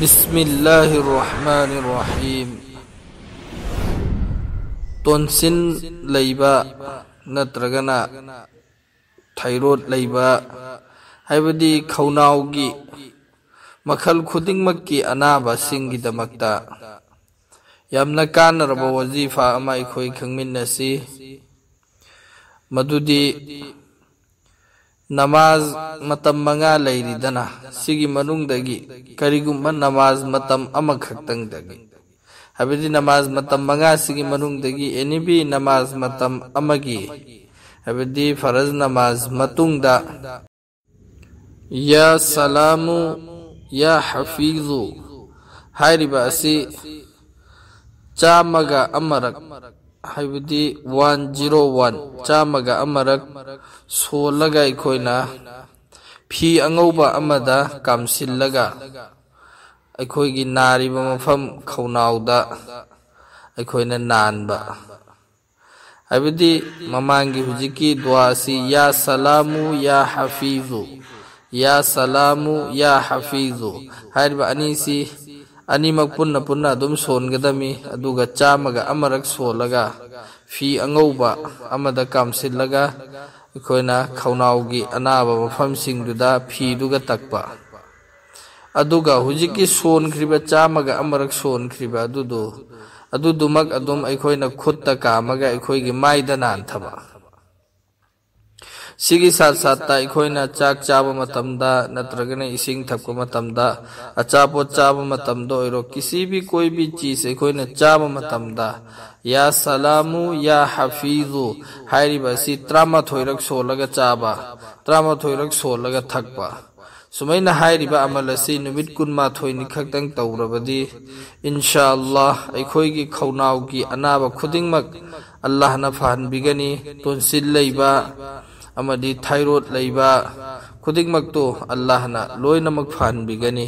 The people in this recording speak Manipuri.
बिस्मिल्लाहिर्रहमानिर्रहीम। टोंसिल लैबा नत्रगना थायरॉइड लैबा हाइबदी खौनाउगी मखल खुदिंगमक्की अनाबासिंगीदमक्ता यामना कानरबा वजीफा अमा अखोई खंगमिन्नसी मदुदी नमाज मतम मंगा लैरिदना सिगी मनुंगदगी करिगुम्बा नमाज मतम अमखक्तंगदगी हाइबदी नमाज मतम मंगा सिगी मनुंगदगी एनिबी नमाज मतम अमगी हाइबदी फरज नमाज मतुंगदा या सलामु या हफीजु हाइरिबा असि चामगा अमरक हाइबदी 101 चामगा अमरक सोलगा अखोइना फी अंगौबा अमदा कामसिल्लगा अखोइगी नारिबा मफम खौनाउदा अखोइना नानबा हाइबदी ममांगी हुजिकी दुआसी या सलामु या हफीजु या सलामु या हफीजु हाइरिबा अनीसी अनीमक पुन्ना पुन्ना दुम सोनगदमी अदुगा चामगा अमरक सोलगा फी अंगौबा अमदा कामसिल्लगा अखोइना खौनाउगी अनाबा मफमसिंगदुदा फीदुगा तकपा अदुगा हुजिकी सोनख्रिबा चामगा अमरक सोनख्रिबा अदुदुमक अदुम अखोइना खुत्ता कामगा अखोइगी माइदा नानथबा सिगी साथ साथ अखोइना चाक चाबा मतमदा नत्रगना इसिंग थपका मतमदा अचापोत चाबा मतमदा ओइरो किसी भी कोई भी चीज अखोइना चाबा मतमदा या सलामु या हफीजु हाइरिबासी 33 सोलगा चाबा 33 सोलगा थकपा सुमैना हाइरिबा अमलसी नुमित 12 खक्तंग तौरबदी इंशाअल्लाह अखोइगी खौनाउगी अनाबा खुदिंगमक अल्लाहना फहनबिगनी टोंसिल लैबा अमदी थायरॉइड लैबा खुदिंगमक तो अल्लाहना लोइनमक फहनबिगनी।